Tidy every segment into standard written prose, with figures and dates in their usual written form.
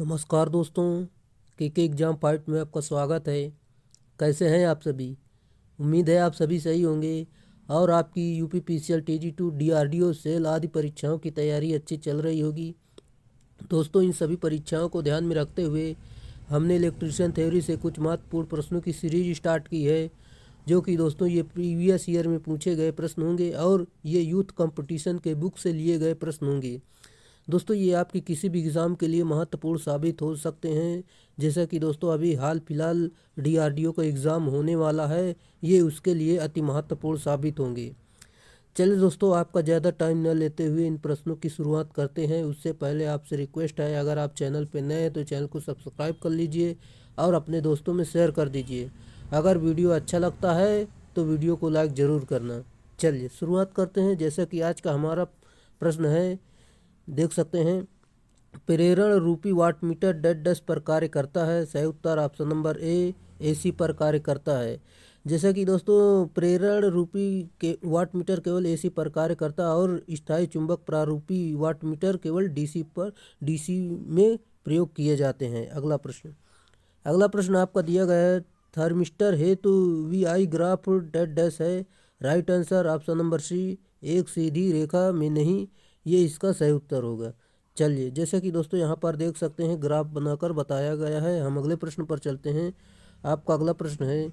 नमस्कार दोस्तों, के एग्ज़ाम फाइट में आपका स्वागत है। कैसे हैं आप सभी? उम्मीद है आप सभी सही होंगे और आपकी यूपीपीसीएल टीजी2 डीआरडीओ सेल आदि परीक्षाओं की तैयारी अच्छी चल रही होगी। दोस्तों, इन सभी परीक्षाओं को ध्यान में रखते हुए हमने इलेक्ट्रिशियन थ्योरी से कुछ महत्वपूर्ण प्रश्नों की सीरीज स्टार्ट की है, जो कि दोस्तों ये प्रीवियस ईयर में पूछे गए प्रश्न होंगे और ये यूथ कंपटीशन के बुक से लिए गए प्रश्न होंगे। दोस्तों, ये आपकी किसी भी एग्ज़ाम के लिए महत्वपूर्ण साबित हो सकते हैं। जैसा कि दोस्तों अभी हाल फिलहाल डीआरडीओ का एग्ज़ाम होने वाला है, ये उसके लिए अति महत्वपूर्ण साबित होंगे। चलिए दोस्तों, आपका ज़्यादा टाइम न लेते हुए इन प्रश्नों की शुरुआत करते हैं। उससे पहले आपसे रिक्वेस्ट है, अगर आप चैनल पर नए हैं तो चैनल को सब्सक्राइब कर लीजिए और अपने दोस्तों में शेयर कर दीजिए। अगर वीडियो अच्छा लगता है तो वीडियो को लाइक ज़रूर करना। चलिए शुरुआत करते हैं। जैसा कि आज का हमारा प्रश्न है, देख सकते हैं, प्रेरण रूपी वाटमीटर डैश पर कार्य करता है। सही उत्तर ऑप्शन नंबर ए, एसी पर कार्य करता है। जैसा कि दोस्तों प्रेरण रूपी के वाटमीटर केवल एसी पर कार्य करता है और स्थायी चुंबक प्रारूपी वाटमीटर केवल डीसी में प्रयोग किए जाते हैं। अगला प्रश्न आपका दिया गया है, थर्मिस्टर हेतु वीआई ग्राफ डैश है। Right answer option number C, एक सीधी रेखा में नहीं, ये इसका सही उत्तर होगा। चलिए, जैसा कि दोस्तों यहाँ पर देख सकते हैं ग्राफ बनाकर बताया गया है। हम अगले प्रश्न पर चलते हैं। आपका अगला प्रश्न है,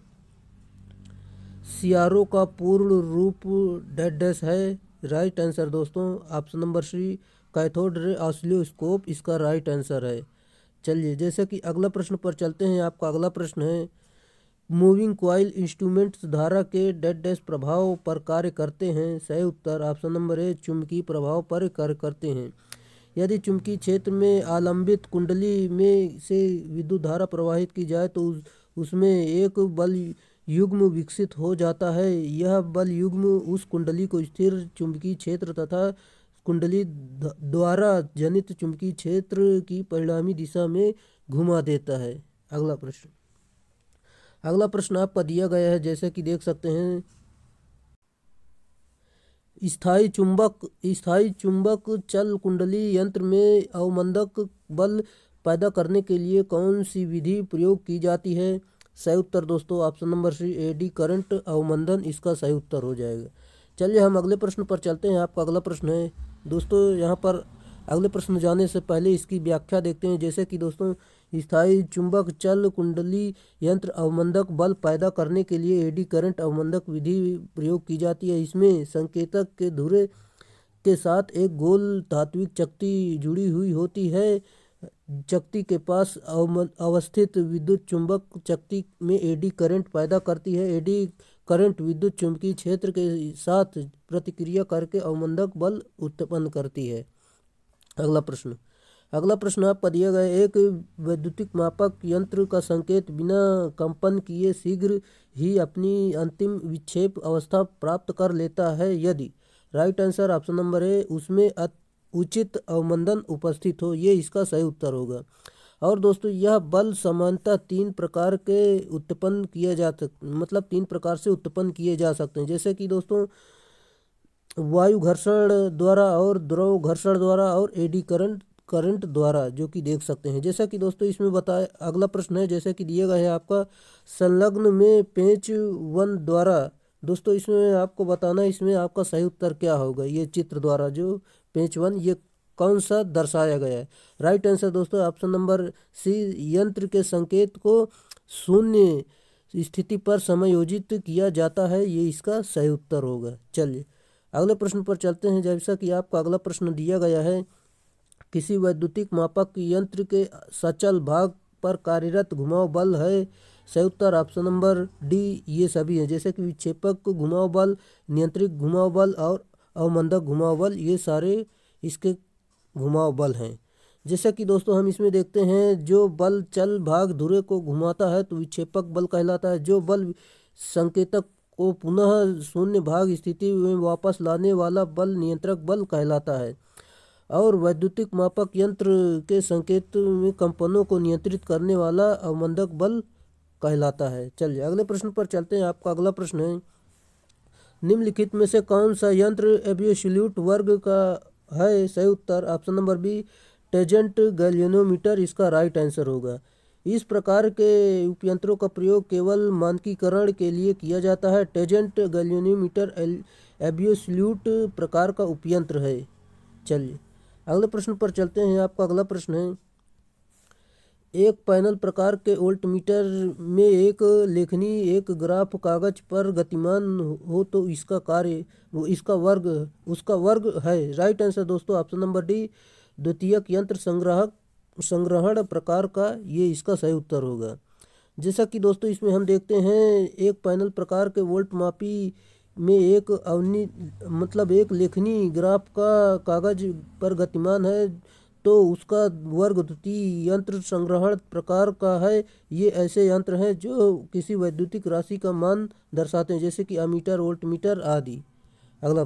सीआरओ का पूर्ण रूप डैश है। राइट आंसर दोस्तों option number C, cathode ray oscilloscope इसका राइट आंसर है। चलिए, जैसे कि अगला प्रश्न पर चलते हैं। आपका अगला प्रश्न है, मूविंग कॉइल इंस्ट्रूमेंट्स धारा के डैश प्रभाव पर कार्य करते हैं। सही उत्तर ऑप्शन नंबर ए, चुंबकीय प्रभाव पर कार्य करते हैं। यदि चुंबकीय क्षेत्र में आलंबित कुंडली में से विद्युत धारा प्रवाहित की जाए तो उसमें एक बल युग्म विकसित हो जाता है। यह बल युग्म उस कुंडली को स्थिर चुंबकीय क्षेत्र तथा कुंडली द्वारा जनित चुंबकीय क्षेत्र की परिणामी दिशा में घुमा देता है। अगला प्रश्न आपका दिया गया है, जैसे कि देख सकते हैं, स्थायी चुंबक चल कुंडली यंत्र में अवमंदक बल पैदा करने के लिए कौन सी विधि प्रयोग की जाती है। सही उत्तर दोस्तों option number C, eddy current अवमंदन इसका सही उत्तर हो जाएगा। चलिए हम अगले प्रश्न पर चलते हैं। आपका अगला प्रश्न है दोस्तों, यहाँ पर अगले प्रश्न जाने से पहले इसकी व्याख्या देखते हैं। जैसे कि दोस्तों, स्थायी चुंबक चल कुंडली यंत्र अवमंदक बल पैदा करने के लिए एडी करंट अवमंदक विधि प्रयोग की जाती है। इसमें संकेतक के धुरे के साथ एक गोल धात्विक चकती जुड़ी हुई होती है। चकती के पास अवस्थित विद्युत चुंबक चकती में एडी करंट पैदा करती है। एडी करंट विद्युत चुंबकीय क्षेत्र के साथ प्रतिक्रिया करके अवमंदक बल उत्पन्न करती है। अगला प्रश्न आपका दिया गया, एक वैद्युतिक मापक यंत्र का संकेत बिना कंपन किए शीघ्र ही अपनी अंतिम विक्षेप अवस्था प्राप्त कर लेता है यदि। राइट आंसर ऑप्शन नंबर ए, उसमें उचित अवमंदन उपस्थित हो, ये इसका सही उत्तर होगा। और दोस्तों, यह बल सामान्यतः तीन प्रकार से उत्पन्न किए जा सकते हैं। जैसे कि दोस्तों, वायु घर्षण द्वारा और द्रव घर्षण द्वारा और एडी करंट द्वारा, जो कि देख सकते हैं। जैसा कि दोस्तों इसमें बताया, अगला प्रश्न है जैसे कि दिया गया है आपका, संलग्न में पेंच वन द्वारा। दोस्तों इसमें आपको बताना है इसमें आपका सही उत्तर क्या होगा। ये चित्र द्वारा जो पेंच वन, ये कौन सा दर्शाया गया है। राइट आंसर दोस्तों ऑप्शन नंबर सी, यंत्र के संकेत को शून्य स्थिति पर समायोजित किया जाता है, ये इसका सही उत्तर होगा। चलिए अगले प्रश्न पर चलते हैं। जैसा कि आपका अगला प्रश्न दिया गया है, किसी वैद्युतिक मापक यंत्र के सचल भाग पर कार्यरत घुमाव बल है। सही उत्तर ऑप्शन नंबर डी, ये सभी हैं। जैसे कि विक्षेपक घुमाव बल, नियंत्रित घुमाव बल और अवमंदक घुमाव बल, ये सारे इसके घुमाव बल हैं। जैसे कि दोस्तों हम इसमें देखते हैं, जो बल चल भाग धुरे को घुमाता है तो विक्षेपक बल कहलाता है। जो बल संकेतक को पुनः शून्य भाग स्थिति में वापस लाने वाला बल नियंत्रक बल कहलाता है। और वैद्युतिक मापक यंत्र के संकेत में कंपनों को नियंत्रित करने वाला अवमंदक बल कहलाता है। चलिए अगले प्रश्न पर चलते हैं। आपका अगला प्रश्न है, निम्नलिखित में से कौन सा यंत्र एब्सोल्यूट वर्ग का है। सही उत्तर option number B, tangent galvanometer इसका राइट आंसर होगा। इस प्रकार के उपयंत्रों का प्रयोग केवल मानकीकरण के लिए किया जाता है। टेजेंट गैल्वेनोमीटर एब्सोल्यूट प्रकार का उपयंत्र है। चलिए अगले प्रश्न पर चलते हैं। आपका अगला प्रश्न है, एक पैनल प्रकार के वोल्टमीटर में एक लेखनी एक ग्राफ कागज पर गतिमान हो तो इसका कार्य उसका वर्ग है। राइट आंसर दोस्तों ऑप्शन नंबर डी, द्वितीयक यंत्र संग्रहण प्रकार का, ये इसका सही उत्तर होगा। जैसा कि दोस्तों इसमें हम देखते हैं एक पैनल प्रकार के वोल्ट मापी में एक एक लेखनी ग्राफ का कागज पर गतिमान है तो उसका वर्ग द्वितीय यंत्र संग्रहण प्रकार का है। ये ऐसे यंत्र हैं जो किसी वैद्युतिक राशि का मान दर्शाते हैं, जैसे कि अमीटर, वोल्टमीटर आदि। अगला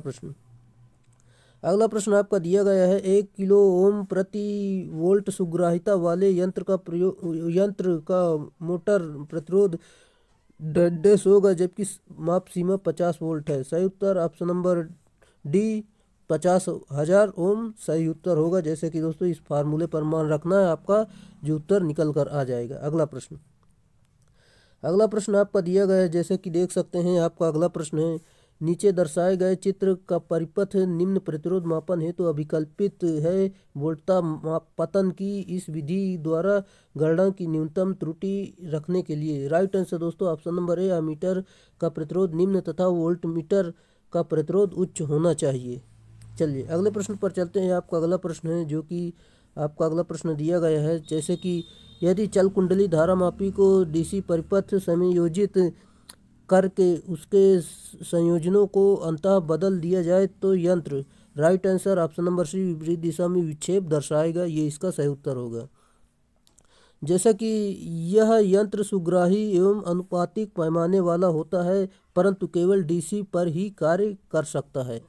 प्रश्न आपका दिया गया है, 1 किलो ओम प्रति वोल्ट सुग्राहिता वाले यंत्र का मोटर प्रतिरोध डैश होगा जबकि माप सीमा 50 वोल्ट है। सही उत्तर ऑप्शन नंबर डी, 50,000 ओम सही उत्तर होगा। जैसे कि दोस्तों इस फार्मूले पर मान रखना है, आपका जो उत्तर निकल कर आ जाएगा। अगला प्रश्न आपका दिया गया है, जैसे कि देख सकते हैं। आपका अगला प्रश्न है, नीचे दर्शाए गए चित्र का परिपथ निम्न प्रतिरोध मापन हेतु अभिकल्पित है। वोल्टता पतन की इस विधि द्वारा गणना की न्यूनतम त्रुटि रखने के लिए। राइट आंसर दोस्तों ऑप्शन नंबर ए, अमीटर का प्रतिरोध निम्न तथा वोल्टमीटर का प्रतिरोध उच्च होना चाहिए। चलिए अगले प्रश्न पर चलते हैं। आपका अगला प्रश्न है, जो कि आपका अगला प्रश्न दिया गया है, जैसे कि यदि चल कुंडली धारा मापी को डीसी परिपथ संयोजित करके उसके संयोजनों को अंततः बदल दिया जाए तो यंत्र। Right answer option number C, विपरीत दिशा में विक्षेप दर्शाएगा, ये इसका सही उत्तर होगा। जैसा कि यह यंत्र सुग्राही एवं अनुपातिक पैमाने वाला होता है परंतु केवल डीसी पर ही कार्य कर सकता है।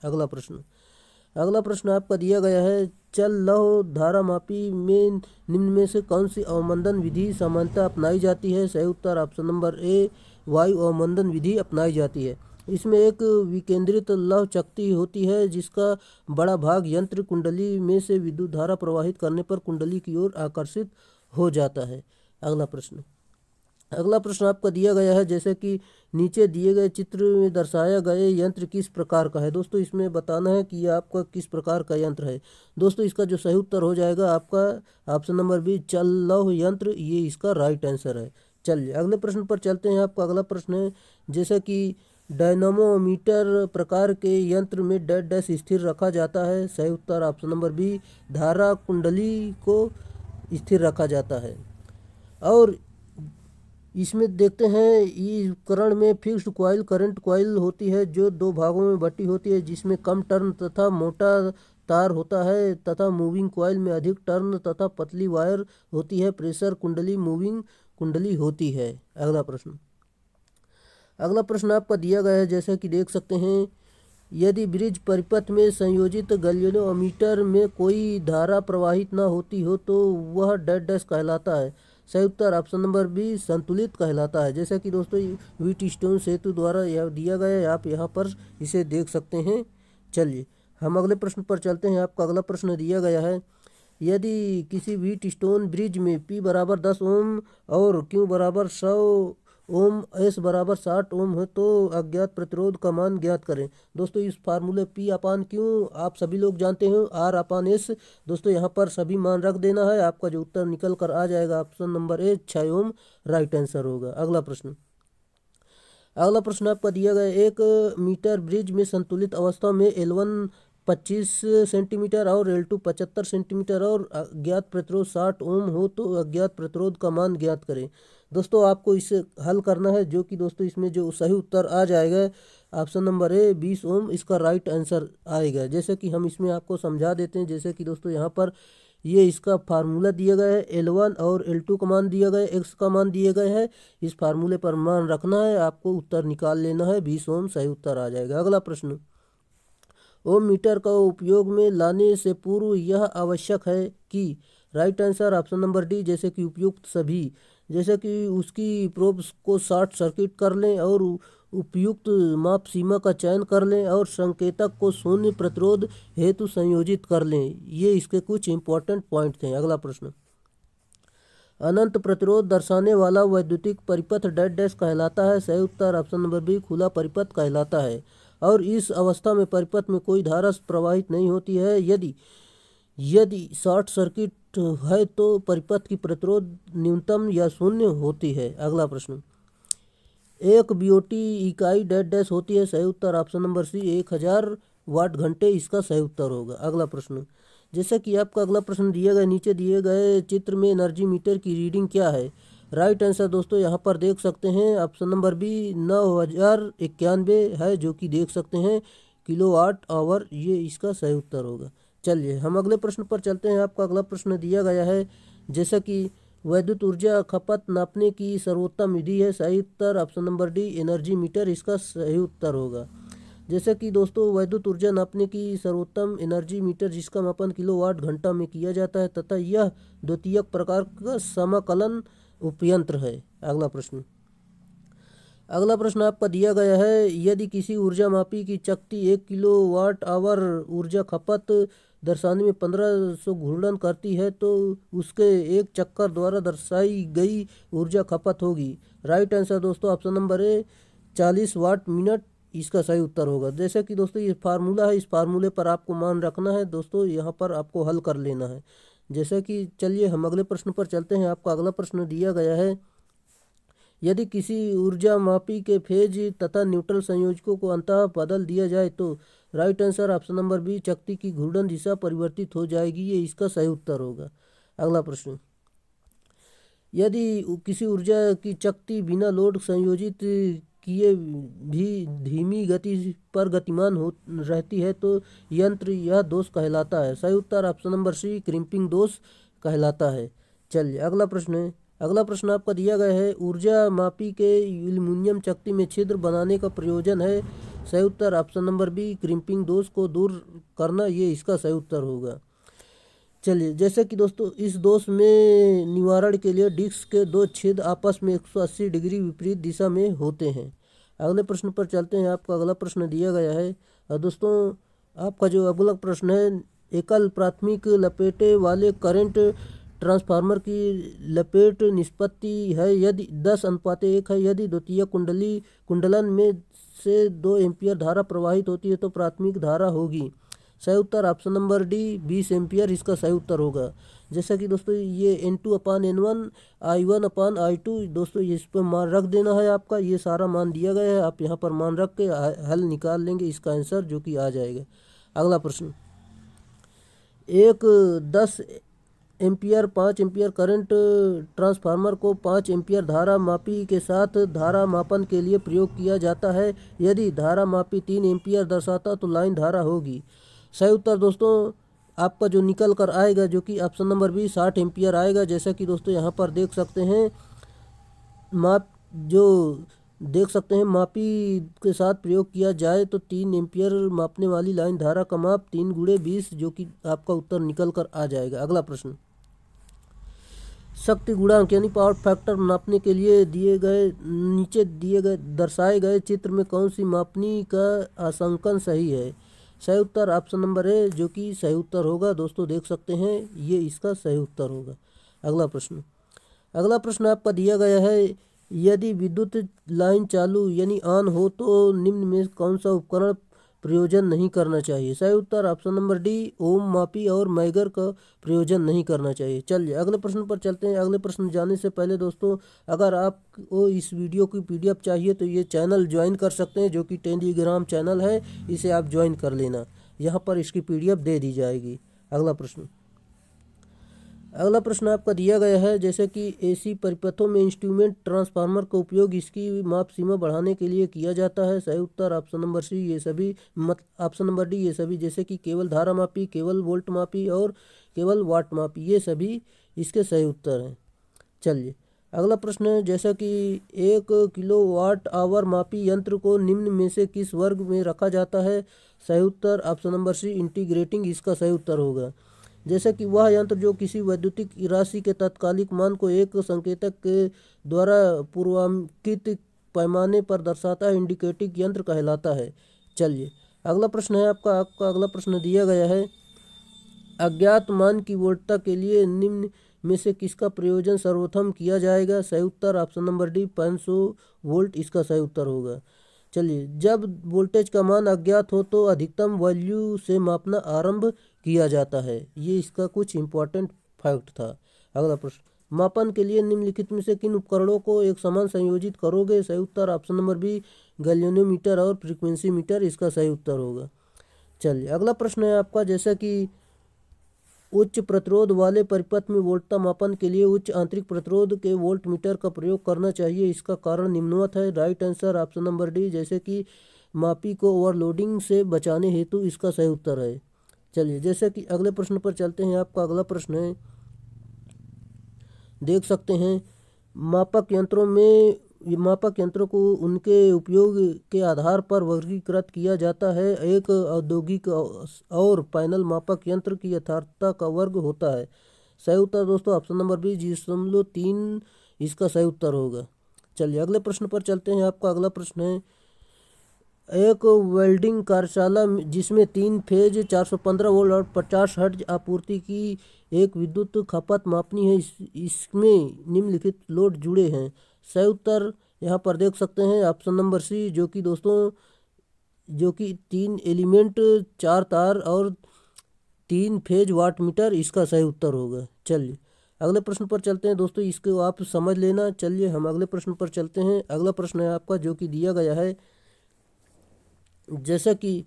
अगला प्रश्न आपका दिया गया है, चल लौह धारा मापी में निम्न में से कौन सी अवमंदन विधि सामान्यतः अपनाई जाती है। सही उत्तर ऑप्शन नंबर ए, वायु अवमंदन विधि अपनाई जाती है। इसमें एक विकेंद्रित लौह चकती होती है जिसका बड़ा भाग यंत्र कुंडली में से विद्युत धारा प्रवाहित करने पर कुंडली की ओर आकर्षित हो जाता है। अगला प्रश्न आपका दिया गया है, जैसे कि नीचे दिए गए चित्र में दर्शाया गए यंत्र किस प्रकार का है। दोस्तों इसमें बताना है कि यह आपका किस प्रकार का यंत्र है। दोस्तों इसका जो सही उत्तर हो जाएगा आपका ऑप्शन नंबर बी, चल लौह यंत्र, ये इसका राइट आंसर है। चलिए अगले प्रश्न पर चलते हैं। आपका अगला प्रश्न है, जैसे कि डायनामोमीटर प्रकार के यंत्र में डैश स्थिर रखा जाता है। सही उत्तर ऑप्शन नंबर बी, धारा कुंडली को स्थिर रखा जाता है। और इसमें देखते हैं इस उपकरण में फिक्स्ड कॉइल करंट कॉइल होती है जो 2 भागों में बटी होती है, जिसमें कम टर्न तथा मोटा तार होता है तथा मूविंग कॉइल में अधिक टर्न तथा पतली वायर होती है। प्रेशर कुंडली मूविंग कुंडली होती है। अगला प्रश्न आपका दिया गया है, जैसा कि देख सकते हैं। यदि ब्रिज परिपथ में संयोजित गैल्वेनोमीटर में कोई धारा प्रवाहित न होती हो तो वह डैश कहलाता है। सही उत्तर ऑप्शन नंबर बी, संतुलित कहलाता है। जैसा कि दोस्तों व्हीटस्टोन सेतु द्वारा यह दिया गया है, आप यहाँ पर इसे देख सकते हैं। चलिए हम अगले प्रश्न पर चलते हैं। आपका अगला प्रश्न दिया गया है, यदि किसी व्हीटस्टोन ब्रिज में P बराबर 10 ओम और Q बराबर 100 ओम, S बराबर 60 ओम है तो अज्ञात प्रतिरोध का मान ज्ञात करें। दोस्तों इस फार्मूले P अपान Q आप सभी लोग जानते हैं, R अपान S। दोस्तों यहाँ पर सभी मान रख देना है, आपका जो उत्तर निकल कर आ जाएगा option number A, 6 ohm right answer होगा। अगला प्रश्न आपका दिया गया, 1 मीटर ब्रिज में संतुलित अवस्था में L1 25 सेंटीमीटर और L2 75 सेंटीमीटर और अज्ञात प्रतिरोध 60 ओम हो तो अज्ञात प्रतिरोध का मान ज्ञात करें। दोस्तों आपको इसे हल करना है, जो कि दोस्तों इसमें जो सही उत्तर आ जाएगा ऑप्शन नंबर ए, 20 ओम इसका राइट आंसर आएगा। जैसे कि हम इसमें आपको समझा देते हैं, जैसे कि दोस्तों यहाँ पर ये इसका फार्मूला दिया गया है, L1 और L2 का मान दिया गया है, X का मान दिए गए हैं। इस फार्मूले पर मान रखना है, आपको उत्तर निकाल लेना है, 20 ओम सही उत्तर आ जाएगा। अगला प्रश्न, ओम मीटर का उपयोग में लाने से पूर्व यह आवश्यक है कि। Right answer option number D, जैसे कि उपयुक्त सभी, जैसे कि उसकी प्रोब्स को शॉर्ट सर्किट कर लें और उपयुक्त माप सीमा का चयन कर लें और संकेतक को शून्य प्रतिरोध हेतु संयोजित कर लें। ये इसके कुछ इंपॉर्टेंट पॉइंट थे। अगला प्रश्न, अनंत प्रतिरोध दर्शाने वाला वैद्युतिक परिपथ डैश डैश कहलाता है। सही उत्तर ऑप्शन नंबर बी, खुला परिपथ कहलाता है। और इस अवस्था में परिपथ में कोई धारा प्रवाहित नहीं होती है। यदि शॉर्ट सर्किट है तो परिपथ की प्रतिरोध न्यूनतम या शून्य होती है। अगला प्रश्न, एक बीओटी इकाई डैश डैश होती है। सही उत्तर ऑप्शन नंबर सी, 1000 वाट घंटे इसका सही उत्तर होगा। अगला प्रश्न, जैसा कि आपका अगला प्रश्न दिया गया, नीचे दिए गए चित्र में एनर्जी मीटर की रीडिंग क्या है। राइट आंसर दोस्तों यहाँ पर देख सकते हैं ऑप्शन नंबर बी 9091 है, जो कि देख सकते हैं किलोवाट आवर, ये इसका सही उत्तर होगा। चलिए हम अगले प्रश्न पर चलते हैं। आपका अगला प्रश्न दिया गया है, जैसा कि वैद्युत ऊर्जा खपत नापने की सर्वोत्तम विधि है। सही उत्तर option number D, energy meter इसका सही उत्तर होगा। जैसे कि दोस्तों वैद्युत ऊर्जा नापने की सर्वोत्तम एनर्जी मीटर जिसका मापन किलोवाट घंटा में किया जाता है तथा यह द्वितीयक प्रकार का समाकलन उपयंत्र है। अगला प्रश्न आपका दिया गया है, यदि किसी ऊर्जा मापी की चकती 1 किलोवाट आवर ऊर्जा खपत दर्शाने में 1500 घूर्णन करती है तो उसके एक चक्कर द्वारा दर्शाई गई ऊर्जा खपत होगी। राइट आंसर दोस्तों option number A, 40 watt minute इसका सही उत्तर होगा। जैसे कि दोस्तों ये फार्मूला है, इस फार्मूले पर आपको मान रखना है दोस्तों, यहाँ पर आपको हल कर लेना है। जैसे कि चलिए हम अगले प्रश्न पर चलते हैं। आपका अगला प्रश्न दिया गया है, यदि किसी ऊर्जा मापी के फेज तथा न्यूट्रल संयोजकों को अंततः बदल दिया जाए तो right answer option number B, चकती की घूर्णन दिशा परिवर्तित हो जाएगी, ये इसका सही उत्तर होगा। अगला प्रश्न, यदि किसी ऊर्जा की चकती बिना लोड संयोजित किए भी धीमी गति पर गतिमान हो रहती है तो यंत्र यह दोष कहलाता है। सही उत्तर ऑप्शन नंबर सी, क्रिम्पिंग दोष कहलाता है। चलिए अगला प्रश्न आपका दिया गया है, ऊर्जा मापी के एल्यूमीनियम चकती में छिद्र बनाने का प्रयोजन है। सही उत्तर ऑप्शन नंबर बी, क्रिम्पिंग दोष को दूर करना, ये इसका सही उत्तर होगा। चलिए जैसे कि दोस्तों इस दोष में निवारण के लिए डिस्क के दो छेद आपस में 180 डिग्री विपरीत दिशा में होते हैं। अगले प्रश्न पर चलते हैं। आपका अगला प्रश्न दिया गया है, और दोस्तों आपका जो अगला प्रश्न है, एकल प्राथमिक लपेटे वाले करंट ट्रांसफार्मर की लपेट निष्पत्ति है यदि 10:1 है। यदि द्वितीय कुंडलन में से 2 एम्पियर धारा प्रवाहित होती है तो प्राथमिक धारा होगी। सही उत्तर ऑप्शन नंबर डी, 20 एम्पियर इसका सही उत्तर होगा। जैसा कि दोस्तों ये N2/N1 I1/I2 दोस्तों इस पर मान रख देना है। आपका ये सारा मान दिया गया है, आप यहाँ पर मान रख के हल निकाल लेंगे इसका आंसर जो कि आ जाएगा। अगला प्रश्न, एक 10 एम्पियर 5 एम्पियर करंट ट्रांसफार्मर को 5 एम्पियर धारा मापी के साथ धारा मापन के लिए प्रयोग किया जाता है। यदि धारा मापी 3 एम्पियर दर्शाता तो लाइन धारा होगी। सही उत्तर दोस्तों आपका जो निकल कर आएगा जो कि ऑप्शन नंबर बी, 60 एम्पियर आएगा। जैसा कि दोस्तों यहाँ पर देख सकते हैं मापी के साथ प्रयोग किया जाए तो 3 एम्पियर मापने वाली लाइन धारा का माप 3 × 20 जो कि आपका उत्तर निकल कर आ जाएगा। अगला प्रश्न, शक्ति गुणांक यानी पावर फैक्टर नापने के लिए नीचे दिए गए दर्शाए गए चित्र में कौन सी मापनी का आंकलन सही है। सही उत्तर ऑप्शन नंबर ए, जो कि सही उत्तर होगा। दोस्तों देख सकते हैं ये इसका सही उत्तर होगा। अगला प्रश्न आपका दिया गया है, यदि विद्युत लाइन चालू यानी ऑन हो तो निम्न में कौन सा उपकरण प्रयोजन नहीं करना चाहिए। सही उत्तर ऑप्शन नंबर डी, ओम मापी और मैगर का प्रयोजन नहीं करना चाहिए। चलिए अगले प्रश्न पर चलते हैं। अगले प्रश्न जाने से पहले दोस्तों अगर आपको इस वीडियो की PDF चाहिए तो ये चैनल ज्वाइन कर सकते हैं जो कि टेलीग्राम चैनल है, इसे आप ज्वाइन कर लेना, यहाँ पर इसकी PDF दे दी जाएगी। अगला प्रश्न आपका दिया गया है, जैसे कि AC परिपथों में इंस्ट्रूमेंट ट्रांसफार्मर का उपयोग इसकी माप सीमा बढ़ाने के लिए किया जाता है। सही उत्तर ऑप्शन नंबर सी, ये सभी ऑप्शन नंबर डी, ये सभी जैसे कि केवल धारा मापी, केवल वोल्ट मापी और केवल वाट मापी, ये सभी इसके सही उत्तर हैं। चलिए अगला प्रश्न है, जैसा कि 1 किलोवाट आवर मापी यंत्र को निम्न में से किस वर्ग में रखा जाता है। सही उत्तर ऑप्शन नंबर सी, इंटीग्रेटिंग इसका सही उत्तर होगा। जैसे कि वह यंत्र जो किसी वैद्युतिक राशि के तात्कालिक मान को एक संकेतक के द्वारा पूर्वांकित पैमाने पर दर्शाता है इंडिकेटिंग यंत्र कहलाता है। चलिए अगला प्रश्न है आपका अगला प्रश्न दिया गया है, अज्ञात मान की वोल्टता के लिए निम्न में से किसका प्रयोजन सर्वोत्तम किया जाएगा? सही उत्तर ऑप्शन नंबर डी 500 वोल्ट इसका सही उत्तर होगा। चलिए, जब वोल्टेज का मान अज्ञात हो तो अधिकतम वैल्यू से मापना आरंभ किया जाता है। ये इसका कुछ इंपॉर्टेंट फैक्ट था। अगला प्रश्न, मापन के लिए निम्नलिखित में से किन उपकरणों को एक समान संयोजित करोगे? सही उत्तर ऑप्शन नंबर बी गैल्वेनोमीटर और फ्रीक्वेंसी मीटर इसका सही उत्तर होगा। चलिए अगला प्रश्न है आपका, जैसा कि उच्च प्रतिरोध वाले परिपथ में वोल्टता मापन के लिए उच्च आंतरिक प्रतिरोध के वोल्ट मीटर का प्रयोग करना चाहिए। इसका कारण निम्नवत है। Right answer option number D, जैसे कि मापी को ओवरलोडिंग से बचाने हेतु इसका सही उत्तर है। चलिए जैसे कि अगले प्रश्न पर चलते हैं। आपका अगला प्रश्न है, देख सकते हैं, मापक यंत्रों को उनके उपयोग के आधार पर वर्गीकृत किया जाता है। एक औद्योगिक और पैनल मापक यंत्र की यथार्थता का वर्ग होता है। सही उत्तर दोस्तों ऑप्शन नंबर बी 0.3 इसका सही उत्तर होगा। चलिए अगले प्रश्न पर चलते हैं। आपका अगला प्रश्न है, एक वेल्डिंग कार्यशाला जिसमें 3 फेज 415 वोल्ट और 50 हर्ट्ज आपूर्ति की एक विद्युत खपत मापनी है। इसमें निम्नलिखित लोड जुड़े हैं। सही उत्तर यहाँ पर देख सकते हैं ऑप्शन नंबर सी, जो कि 3 एलिमेंट 4 तार और 3 फेज वाट मीटर इसका सही उत्तर होगा। चलिए अगले प्रश्न पर चलते हैं दोस्तों, इसको आप समझ लेना। चलिए हम अगले प्रश्न पर चलते हैं। अगला प्रश्न है आपका, जो कि दिया गया है, जैसा कि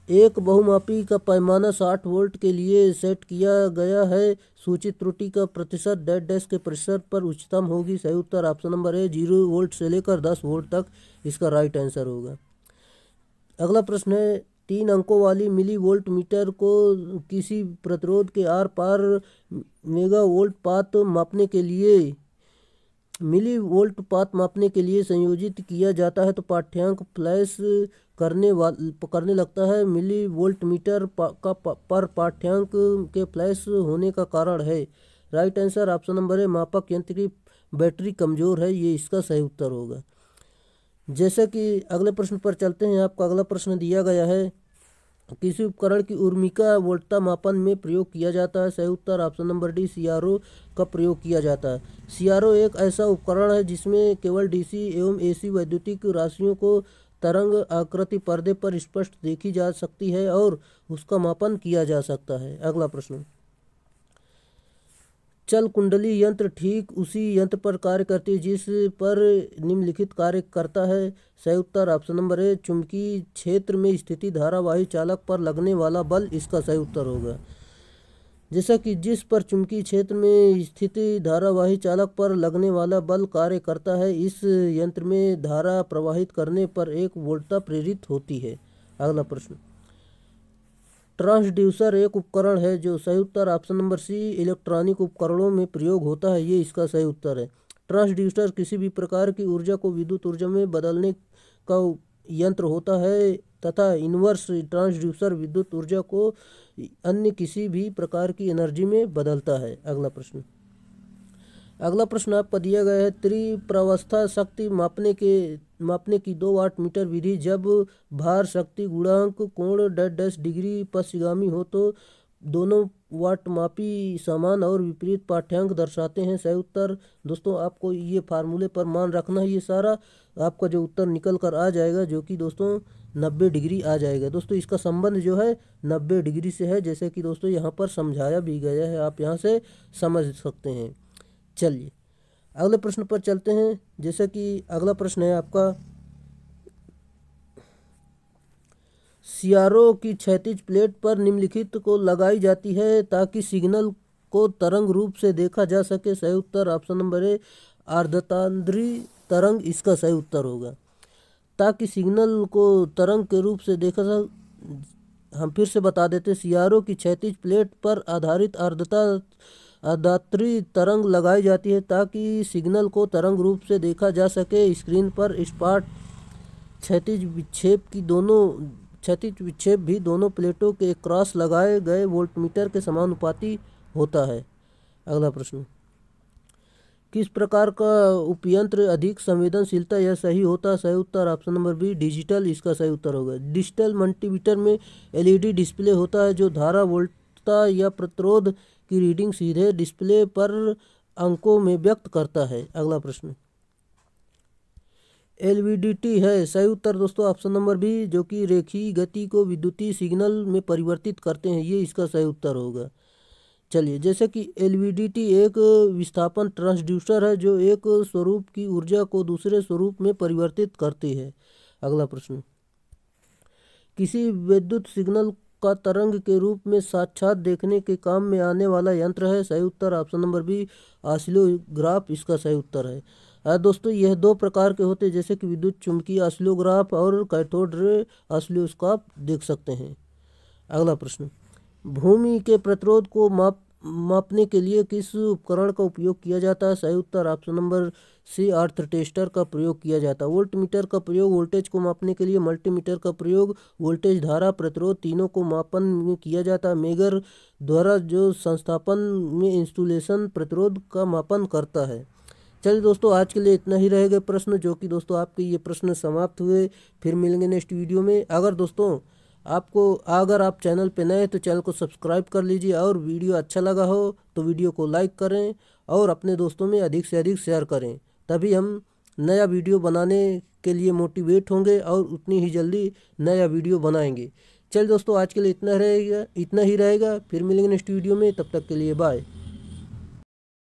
एक बहुमापी का पैमाना 60 वोल्ट के लिए सेट किया गया है, सूचित त्रुटि का प्रतिशत डैश के प्रतिशत पर उच्चतम होगी। सही उत्तर ऑप्शन नंबर ए 0 वोल्ट से लेकर 10 वोल्ट तक इसका राइट आंसर होगा। अगला प्रश्न है, 3 अंकों वाली मिली वोल्ट मीटर को किसी प्रतिरोध के आर पार मेगा वोल्ट पात मापने के लिए संयोजित किया जाता है तो पाठ्यांक फ्लैश करने लगता है। मिली वोल्ट मीटर पर पाठ्यांक के फ्लैश होने का कारण है। राइट आंसर ऑप्शन नंबर है मापक यंत्र की बैटरी कमज़ोर है। ये इसका सही उत्तर होगा। जैसे कि अगले प्रश्न पर चलते हैं। आपका अगला प्रश्न दिया गया है, किसी उपकरण की उर्मिका वोल्टता मापन में प्रयोग किया जाता है। सही उत्तर ऑप्शन नंबर डी CRO का प्रयोग किया जाता है। CRO एक ऐसा उपकरण है जिसमें केवल DC एवं AC वैद्युतिक राशियों को तरंग आकृति पर्दे पर स्पष्ट देखी जा सकती है और उसका मापन किया जा सकता है। अगला प्रश्न, चल कुंडली यंत्र ठीक उसी यंत्र पर कार्य करती है जिस पर निम्नलिखित कार्य करता है। सही उत्तर ऑप्शन नंबर ए चुंबकीय क्षेत्र में स्थिति धारावाही चालक पर लगने वाला बल इसका सही उत्तर होगा। जैसा कि जिस पर चुंबकीय क्षेत्र में स्थिति धारावाही चालक पर लगने वाला बल कार्य करता है, इस यंत्र में धारा प्रवाहित करने पर एक वोल्टता प्रेरित होती है। अगला प्रश्न, ट्रांसड्यूसर एक उपकरण है जो सही उत्तर ऑप्शन नंबर सी इलेक्ट्रॉनिक उपकरणों में प्रयोग होता है। ये इसका सही उत्तर है। ट्रांसड्यूसर किसी भी प्रकार की ऊर्जा को विद्युत ऊर्जा में बदलने का यंत्र होता है तथा इन्वर्स ट्रांसड्यूसर विद्युत ऊर्जा को अन्य किसी भी प्रकार की एनर्जी में बदलता है। अगला प्रश्न आपका दिया गया है, त्रिप्रावस्था शक्ति मापने की 2 वाट मीटर विधि जब भार शक्ति गुणांक कोण डैश डिग्री पश्चिगामी हो तो दोनों वाट मापी समान और विपरीत पाठ्यांक दर्शाते हैं। सही उत्तर दोस्तों आपको ये फार्मूले पर मान रखना है। ये सारा आपका जो उत्तर निकल कर आ जाएगा, जो कि दोस्तों 90 डिग्री आ जाएगा। दोस्तों इसका संबंध जो है 90 डिग्री से है, जैसे कि दोस्तों यहाँ पर समझाया भी गया है, आप यहाँ से समझ सकते हैं। चलिए अगले प्रश्न पर चलते हैं। जैसे कि अगला प्रश्न है आपका, CRO की क्षैतिज प्लेट पर निम्नलिखित को लगाई जाती है ताकि सिग्नल को तरंग रूप से देखा जा सके। सही उत्तर ऑप्शन नंबर ए अर्धतांद्री तरंग इसका सही उत्तर होगा। ताकि सिग्नल को तरंग के रूप से देखा जा, हम फिर से बता देते, CRO की क्षैतिज प्लेट पर आधारित अर्धतांद्री तरंग लगाई जाती है ताकि सिग्नल को तरंग रूप से देखा जा सके। स्क्रीन पर स्पॉट क्षैतिज विक्षेप भी दोनों प्लेटों के क्रॉस लगाए गए वोल्टमीटर के समानुपाती होता है। अगला प्रश्न, किस प्रकार का उपयंत्र अधिक संवेदनशीलता या सही होता है? सही उत्तर ऑप्शन नंबर बी डिजिटल, इसका सही उत्तर होगा। डिजिटल मल्टीमीटर में एलईडी डिस्प्ले होता है जो धारा, वोल्टता या प्रतिरोध की रीडिंग सीधे डिस्प्ले पर अंकों में व्यक्त करता है। अगला प्रश्न, एलवीडीटी है। सही उत्तर दोस्तों ऑप्शन नंबर बी, जो कि रेखीय गति को विद्युतीय सिग्नल में परिवर्तित करते हैं, ये इसका सही उत्तर होगा। चलिए, जैसे कि एलवीडीटी एक विस्थापन ट्रांसड्यूसर है जो एक स्वरूप की ऊर्जा को दूसरे स्वरूप में परिवर्तित करती है। अगला प्रश्न, किसी विद्युत सिग्नल का तरंग के रूप में साक्षात देखने के काम में आने वाला यंत्र है? सही उत्तर ऑप्शन नंबर बी ऑसिलोग्राफ, इसका सही उत्तर है। दोस्तों, यह दो प्रकार के होते हैं, जैसे कि विद्युत चुम्बकीय ऑसिलोग्राफ और कैथोड रे ऑसिलोस्कोप देख सकते हैं। अगला प्रश्न, भूमि के प्रतिरोध को मापने के लिए किस उपकरण का उपयोग किया जाता है? सही उत्तर ऑप्शन नंबर सी अर्थ टेस्टर का प्रयोग किया जाता है। वोल्टमीटर का प्रयोग वोल्टेज को मापने के लिए, मल्टीमीटर का प्रयोग वोल्टेज, धारा, प्रतिरोध तीनों को मापन में किया जाता है। मेगर द्वारा जो संस्थापन में इंस्टॉलेशन प्रतिरोध का मापन करता है। चलिए दोस्तों, आज के लिए इतना ही रहेगा प्रश्न, जो कि दोस्तों आपके ये प्रश्न समाप्त हुए। फिर मिलेंगे नेक्स्ट वीडियो में। अगर आप चैनल पे नए हैं तो चैनल को सब्सक्राइब कर लीजिए, और वीडियो अच्छा लगा हो तो वीडियो को लाइक करें और अपने दोस्तों में अधिक से अधिक शेयर करें, तभी हम नया वीडियो बनाने के लिए मोटिवेट होंगे और उतनी ही जल्दी नया वीडियो बनाएंगे। चलिए दोस्तों, आज के लिए इतना ही रहेगा। फिर मिलेंगे नेक्स्ट वीडियो में, तब तक के लिए बाय।